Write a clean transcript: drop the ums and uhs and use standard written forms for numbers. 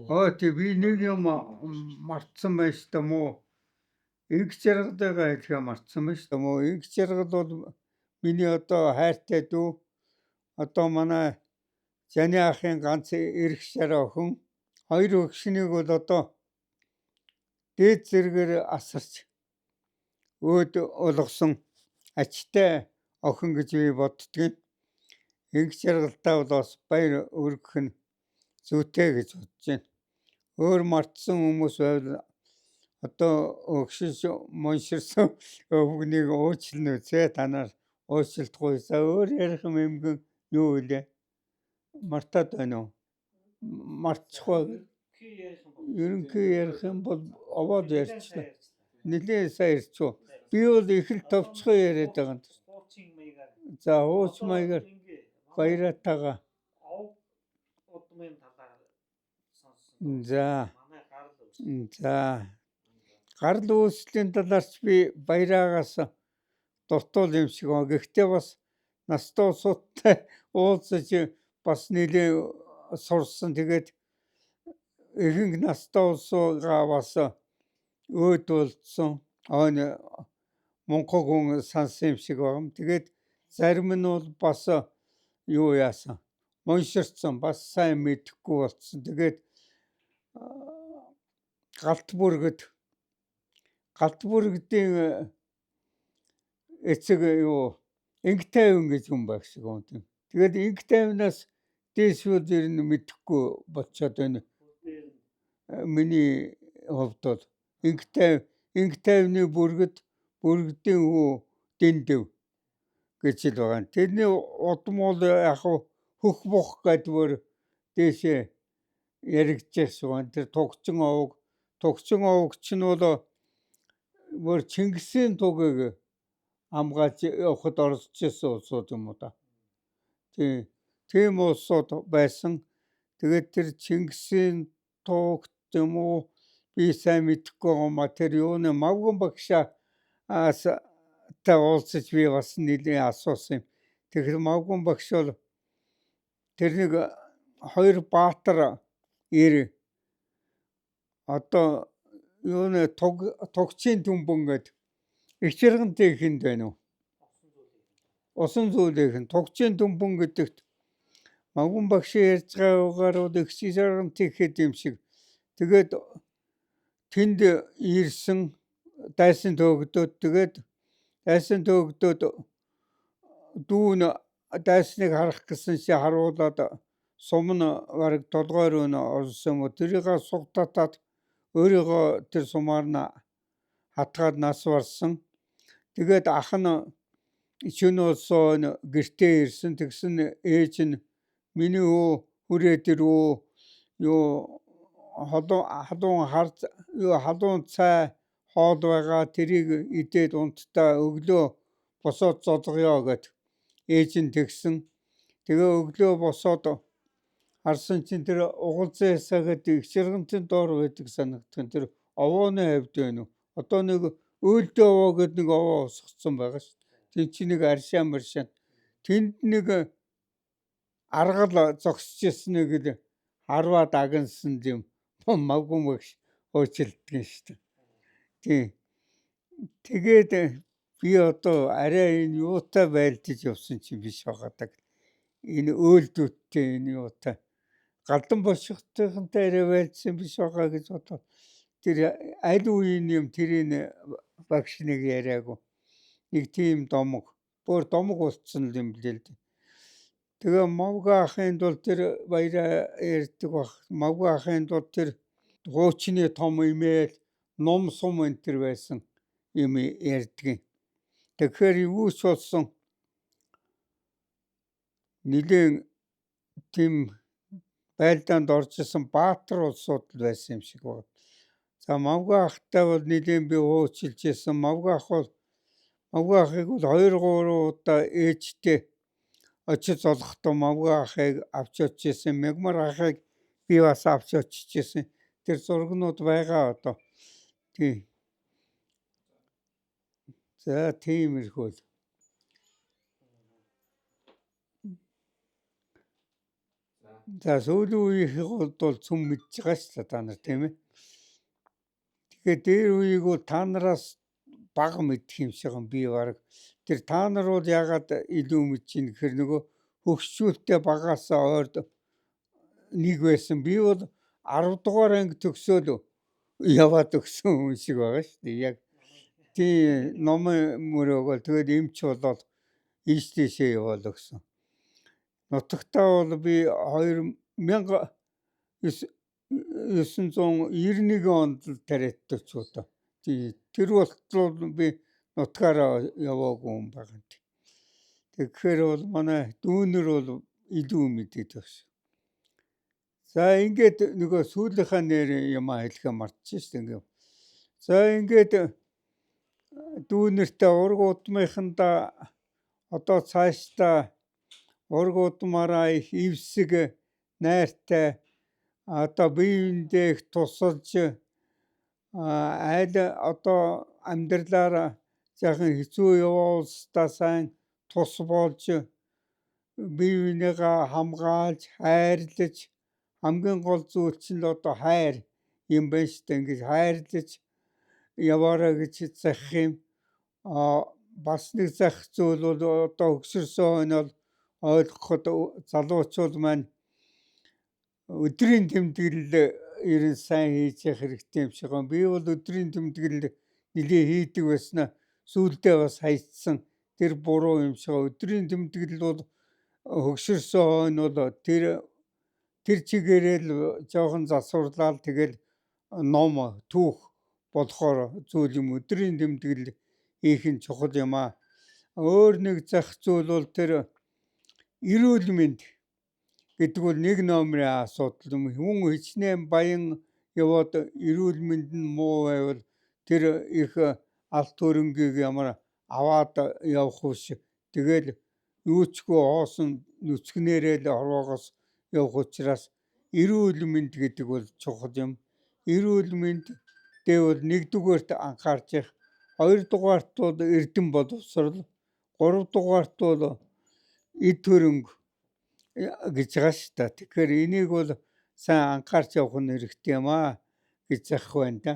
Тий би нэг юм мартсан байна шүү дээ мó. Инх жаргалдаа хэлхээ мартсан байна шүү дээ мó. Инх жаргал бол миний одоо хайртай дүү. Одоо манай Жани ахын ганц эрх шараа охин. Хоёр өгшнийг бол одоо дээд зэргээр асарч өөд олгосон ачтай охин гэж би боддгийн. Инх жаргалтаа бол бас баяр өргөх нь зүйтэй гэж бодож байна. Өөр мартсан хүмүүс байвал одоо өгшөж монширсан өвгнийг уучлна үзээ. Танаар уучлахгүй. За өөр ярих юмгэн юу вэ? Мартаад байна уу? Мартчихгүй. Ерөнхий ярих юм бол овоод ярьчлаа. Нилээ сайн ярьчихв. Би бол их л товчхон яриад байгаа юм. За ууч маягаар баяратаага. За. Гарал үүслийн талаарч би баяраагаас дуртуул юм шиг байна. Гэхдээ бас настай улсуудтай уулзаж бас нэлээ сурсан. Тэгээд ихэнх настай улсуугаа бас өөд болцсон. Монголын хүн сансан юм шиг байна. Тэгээд зарим нь бол бас юу яасан. Монширцсан бас сайн мэдэхгүй болцсон. Тэгээд галт бүргэдийн эцэг юу инг тайван гэж юм байх шиг байна. Тэгээд инг тайвнаас дээшүүд ер нь мэдэхгүй болчиход байна. Миний хувьд бол инг тайвны бүргэдийн хүү дэндв гэж л байгаа. Тэрний удам бол яг хөх бох гэдгээр дээшээ яригдчихсан байна. Тэр тугчин овогч нь бол Чингисийн тугийг амгааж явахад оролцож ирсэн улсууд юм уу да. Тийм улсууд байсан. Тэгээд тэр Чингисийн тугт юм уу би сайн мэдэхгүй байгаа. Тэр юуны Мавган багшаа та уулзаж би бас нэлийн асуусан юм. Тэгэхээр Мавган багш бол тэр нэг хоёр баатар ир одоо юуны тугчийн түмбэн гэдэг Ичиргантэй ихэнд байна уу? Усан зүйлийнхэн тугчийн түмбэн гэдэгт Мавган багш ярьж байгаагаар бол Ичиргантэй ихэд юм шиг. Тэгээд тэнд ирсэн дайсан төөгдөөд тэгээд дайсан төөгдөөд дүүн дайсныг харах гэсэн чи харуулад сумна бараг толгой руу орсон. Тэрийг сугтатаад өөрийгөө тэр сумаар нь хатгаад нас барсан. Тэгээд ах нь шөнө улсоо гэртээ ирсэн. Тэгсэн ээж нь миний хүрээд ирвөө юу халуун цай хоол байгаа тэрийг идээд унтдаа өглөө босоод зодгоё гэд ээж нь тэгсэн. Тэгээ өглөө босоод харсан чинь тэр угалзаасаа гэдэг Ичирганten доор байдаг санагдсан. Тэр овооны хавьд байна уу? Одоо нэг өөлдөө овоо гэдэг нэг овоо усгцсан байгаа шүү. Тэн чинь нэг аршаан. Тэнд нэг аргал зогсож ирснийг л харваа дагнсан юм. Мавган багш уучлалдгийн шүү. Тийм. Тэгээд би одоо арай энэ юутай байлдаж явсан чинь биш байгадаг. Энэ өөлдөөдтэй энэ юутай галдан бошигтойхонтой арай байлдсан биш байгаа гэж бодоод тэр аль үеийн юм тэрийг багш нэг яриаггүй. Нэг тийм домог болцсон юм билээ л дээ. Тэгээ Мавган ахынд бол тэр баяраа ярьдаг баг. Мавган ахынд бол тэр хуучны том имэйл ном сум энэ төр байсан юм ярьдгийн. Тэгэхээр юу ч болсон нэгэн тийм байлдаанд орж исэн баатар улсууд байсан юм шиг байна. За Мавган ахтай бол нэгэн би уучлж исэн. Мавган ахыг бол 2-3 удаа ээжтэй очиж олохдоо Мавган ахыг авч очиж исэн. Мягмар ахыг би бас авч очиж исэн. Тэр зургнууд байгаа одоо. Тийм. За тиймэрхүү. За сүүлийн үеийнхээ хувьд бол цөм мэдж байгаа шүү дээ та нар тийм ээ. Тэгэхээр дээр үеийг бол та нараас бага мэдэх юм шиг юм би баг. Тэр та нар бол ягаад илүү мэдж ийн гэхээр нөгөө хөгшчүүлтэй багаасаа ойрд нэг байсан. Би бол 10 дугаар анги төгсөөл яваад өгсөн хүн шиг байгаа шүү дээ. Яг тий номын мөрөөгөө тэгээд эмч болоод ийш тийшээ яваад өгсөн. Нутагтаа бол би 2991 онд л тариаддаг ч удаа. Тэр болтол би нутгаараа яваагүй юм байна. Тэгэхээр бол манай дүүнер бол илүү мэдээд байна. За ингээд нөгөө сүүлийнхаа нэр юм хэлхээ мартчих шүү дээ. За ингээд дүүнертэй ураг удмынханда одоо цаашдаа ураг удмаараа их эвсэг найртай одоо биеиндээ их тусалж айл одоо амьдралаараа жаахан хэцүү явуулстаа сайн тус болж бие биенийгээ хамгаалж хайрлаж хамгийн гол зүйл чинь л одоо хайр юм байна шүү дээ. Ингээд хайрлаж яваарай гэж захих юм. Бас нэг захих зүйл бол одоо өгсөрсөн хойнол ойлгоход залуучууд маань өдрийн тэмдэглэл ерэн сайн хийж явах хэрэгтэй юм шиг байна. Би бол өдрийн тэмдэглэл нэлээ хийдэг байснаа сүүлдээ бас хайцсан. Тэр буруу юм шиг. Өдрийн тэмдэглэл бол хөгшөрсөн хойно бол тэр чигээрээ л жоохон засварлал тэгэл ном түүх болохоор зүйл юм. Өдрийн тэмдэглэл хийх нь чухал юм аа. Өөр нэг зах зүйл бол тэр эрүүл мэнд гэдэг бол нэг номерын асуудал юм. Хүн хичнээн баян яваад эрүүл мэнд нь муу байвал тэр их алт хөрөнгийг ямар аваад явах биш. Тэгэл юучгүй хоосон нүцгнээрээ л хорвоогоос явах учраас эрүүл мэнд гэдэг бол чухал юм. Эрүүл мэнд дэвэл нэгдүгээрт анхаарч явах. Хоёрдугаарт бол эрдэм боловсрол. Гуравдугаарт бол эд хөрөнгө гэж байгаа шүү дээ. Тэгэхээр энийг бол сайн анхаарч явах нь хэрэгтэй юм аа гэж захих байна да.